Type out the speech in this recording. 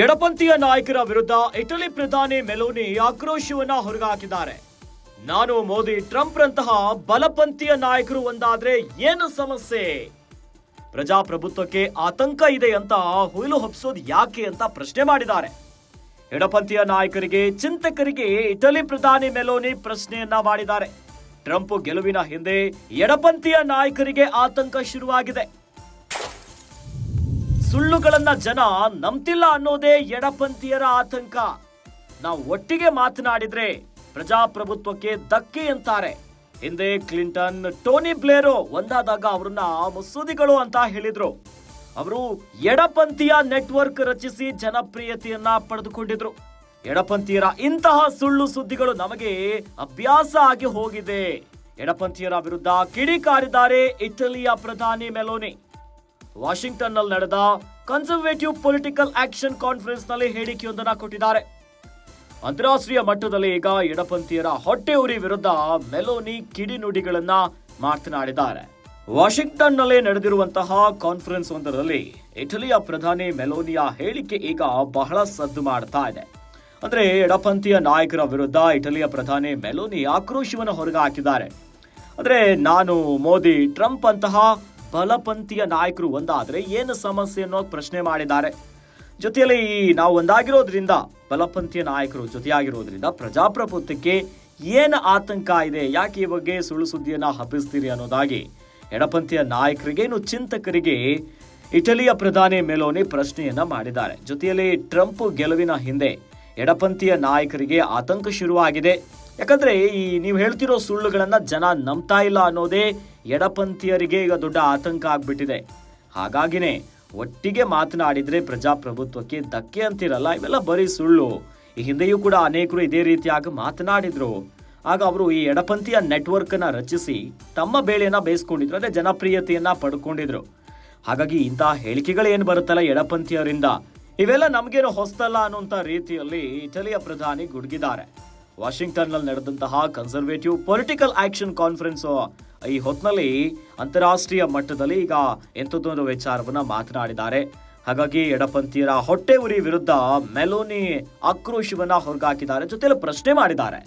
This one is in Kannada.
ಎಡಪಂಥೀಯ ನಾಯಕರ ವಿರುದ್ಧ ಇಟಲಿ ಪ್ರಧಾನಿ ಮೆಲೋನಿ ಆಕ್ರೋಶವನ್ನ ಹೊರಹಾಕಿದ್ದಾರೆ. ನಾನು ಮೋದಿ ಟ್ರಂಪ್ ರಂತಹ ಬಲಪಂಥೀಯ ನಾಯಕರು ಒಂದಾದ್ರೆ ಏನು ಸಮಸ್ಯೆ? ಪ್ರಜಾಪ್ರಭುತ್ವಕ್ಕೆ ಆತಂಕ ಇದೆ ಅಂತ ಹುಯಿಲು ಹೊಪ್ಸೋದು ಯಾಕೆ ಅಂತ ಪ್ರಶ್ನೆ ಮಾಡಿದ್ದಾರೆ. ಎಡಪಂಥೀಯ ನಾಯಕರಿಗೆ, ಚಿಂತಕರಿಗೆ ಇಟಲಿ ಪ್ರಧಾನಿ ಮೆಲೋನಿ ಪ್ರಶ್ನೆಯನ್ನ ಮಾಡಿದ್ದಾರೆ. ಟ್ರಂಪ್ ಗೆಲುವಿನ ಹಿಂದೆ ಎಡಪಂಥೀಯ ನಾಯಕರಿಗೆ ಆತಂಕ ಶುರುವಾಗಿದೆ. ಸುಳ್ಳುಗಳನ್ನ ಜನ ನಂಬ್ತಿಲ್ಲ ಅನ್ನೋದೇ ಎಡಪಂಥೀಯರ ಆತಂಕ. ನಾವು ಒಟ್ಟಿಗೆ ಮಾತನಾಡಿದ್ರೆ ಪ್ರಜಾಪ್ರಭುತ್ವಕ್ಕೆ ಧಕ್ಕೆ ಅಂತಾರೆ. ಹಿಂದೆ ಕ್ಲಿಂಟನ್, ಟೋನಿ ಬ್ಲೇರೋ ಒಂದಾದಾಗ ಅವರನ್ನ ಮಸೂದಿಗಳು ಅಂತ ಹೇಳಿದ್ರು. ಅವರು ಎಡಪಂಥೀಯ ನೆಟ್ವರ್ಕ್ ರಚಿಸಿ ಜನಪ್ರಿಯತೆಯನ್ನ ಪಡೆದುಕೊಂಡಿದ್ರು. ಎಡಪಂಥೀಯರ ಇಂತಹ ಸುಳ್ಳು ಸುದ್ದಿಗಳು ನಮಗೆ ಅಭ್ಯಾಸ ಆಗಿ ಹೋಗಿದೆ. ಎಡಪಂಥೀಯರ ವಿರುದ್ಧ ಕಿಡಿಕಾರಿದ್ದಾರೆ ಇಟಲಿಯ ಪ್ರಧಾನಿ ಮೆಲೋನಿ. ವಾಷಿಂಗ್ಟನ್ ನಲ್ಲಿ ನಡೆದ ಕನ್ಸರ್ವೇಟಿವ್ ಪೊಲಿಟಿಕಲ್ ಆಕ್ಷನ್ ಕಾನ್ಫರೆನ್ಸ್ ನಲ್ಲಿ ಹೇಳಿಕೆಯೊಂದನ್ನು ಕೊಟ್ಟಿದ್ದಾರೆ. ಅಂತಾರಾಷ್ಟ್ರೀಯ ಮಟ್ಟದಲ್ಲಿ ಈಗ ಎಡಪಂಥೀಯರ ಹೊಟ್ಟೆ ಉರಿ ವಿರುದ್ಧ ಮೆಲೋನಿ ಕಿಡಿನುಡಿಗಳನ್ನ ಮಾತನಾಡಿದ್ದಾರೆ. ವಾಷಿಂಗ್ಟನ್ ನಲ್ಲಿ ನಡೆದಿರುವಂತಹ ಕಾನ್ಫರೆನ್ಸ್ ಒಂದರಲ್ಲಿ ಇಟಲಿಯ ಪ್ರಧಾನಿ ಮೆಲೋನಿಯ ಹೇಳಿಕೆ ಈಗ ಬಹಳ ಸದ್ದು ಮಾಡ್ತಾ ಇದೆ. ಅಂದ್ರೆ ಎಡಪಂಥೀಯ ನಾಯಕರ ವಿರುದ್ಧ ಇಟಲಿಯ ಪ್ರಧಾನಿ ಮೆಲೋನಿ ಆಕ್ರೋಶವನ್ನು ಹೊರಗೆ ಹಾಕಿದ್ದಾರೆ. ಅಂದ್ರೆ ನಾನು ಮೋದಿ ಟ್ರಂಪ್ ಅಂತಹ ಬಲಪಂಥೀಯ ನಾಯಕರು ಒಂದಾದ್ರೆ ಏನು ಸಮಸ್ಯೆ ಅನ್ನೋ ಪ್ರಶ್ನೆ ಮಾಡಿದ್ದಾರೆ. ಜೊತೆಯಲ್ಲಿ ನಾವು ಒಂದಾಗಿರೋದ್ರಿಂದ, ಬಲಪಂಥೀಯ ನಾಯಕರು ಜೊತೆಯಾಗಿರೋದ್ರಿಂದ ಪ್ರಜಾಪ್ರಭುತ್ವಕ್ಕೆ ಏನು ಆತಂಕ ಇದೆ, ಯಾಕೆ ಈ ಬಗ್ಗೆ ಸುಳ್ಳು ಸುದ್ದಿಯನ್ನ ಹಬ್ಬಿಸ್ತೀರಿ ಅನ್ನೋದಾಗಿ ಎಡಪಂಥೀಯ ನಾಯಕರಿಗೆ, ಚಿಂತಕರಿಗೆ ಇಟಲಿಯ ಪ್ರಧಾನಿ ಮೆಲೋನಿ ಪ್ರಶ್ನೆಯನ್ನ ಮಾಡಿದ್ದಾರೆ. ಜೊತೆಯಲ್ಲಿ ಟ್ರಂಪ್ ಗೆಲುವಿನ ಹಿಂದೆ ಎಡಪಂಥೀಯ ನಾಯಕರಿಗೆ ಆತಂಕ ಶುರುವಾಗಿದೆ. ಯಾಕಂದ್ರೆ ನೀವು ಹೇಳ್ತಿರೋ ಸುಳ್ಳುಗಳನ್ನ ಜನ ನಂಬ್ತಾ ಇಲ್ಲ ಅನ್ನೋದೇ ಎಡಪಂಥೀಯರಿಗೆ ಈಗ ದೊಡ್ಡ ಆತಂಕ ಆಗ್ಬಿಟ್ಟಿದೆ. ಹಾಗಾಗಿನೇ ಒಟ್ಟಿಗೆ ಮಾತನಾಡಿದ್ರೆ ಪ್ರಜಾಪ್ರಭುತ್ವಕ್ಕೆ ಧಕ್ಕೆ ಅಂತಿರಲ್ಲ, ಇವೆಲ್ಲ ಬರೀ ಸುಳ್ಳು. ಈ ಹಿಂದೆಯೂ ಕೂಡ ಅನೇಕರು ಇದೇ ರೀತಿಯಾಗಿ ಮಾತನಾಡಿದ್ರು. ಆಗ ಅವರು ಈ ಎಡಪಂಥೀಯ ನೆಟ್ವರ್ಕ್ ಅನ್ನ ರಚಿಸಿ ತಮ್ಮ ಬೇಳೆಯನ್ನ ಬೇಯಿಸ್ಕೊಂಡಿದ್ರು, ಅದೇ ಜನಪ್ರಿಯತೆಯನ್ನ ಪಡ್ಕೊಂಡಿದ್ರು. ಹಾಗಾಗಿ ಇಂತಹ ಹೇಳಿಕೆಗಳು ಏನು ಬರುತ್ತಲ್ಲ ಎಡಪಂಥೀಯರಿಂದ, ಇವೆಲ್ಲ ನಮ್ಗೇನು ಹೊಸದಲ್ಲ ಅನ್ನುವಂತ ರೀತಿಯಲ್ಲಿ ಇಟಲಿಯ ಪ್ರಧಾನಿ ಗುಡುಗಿದ್ದಾರೆ. ವಾಷಿಂಗ್ಟನ್ ನಲ್ಲಿ ನಡೆದಂತಹ ಕನ್ಸರ್ವೇಟಿವ್ ಪೊಲಿಟಿಕಲ್ ಆಕ್ಷನ್ ಕಾನ್ಫರೆನ್ಸ್ ಈ ಹೊತ್ತಿನಲ್ಲಿ ಅಂತಾರಾಷ್ಟ್ರೀಯ ಮಟ್ಟದಲ್ಲಿ ಈಗ ಎಂಥದ್ದೊಂದು ವಿಚಾರವನ್ನ ಮಾತನಾಡಿದ್ದಾರೆ. ಹಾಗಾಗಿ ಎಡಪಂಥೀಯರ ಹೊಟ್ಟೆ ಉರಿ ವಿರುದ್ಧ ಮೆಲೋನಿ ಆಕ್ರೋಶವನ್ನ ಹೊರಗಾಕಿದ್ದಾರೆ, ಜೊತೆಯಲ್ಲಿ ಪ್ರಶ್ನೆ ಮಾಡಿದ್ದಾರೆ.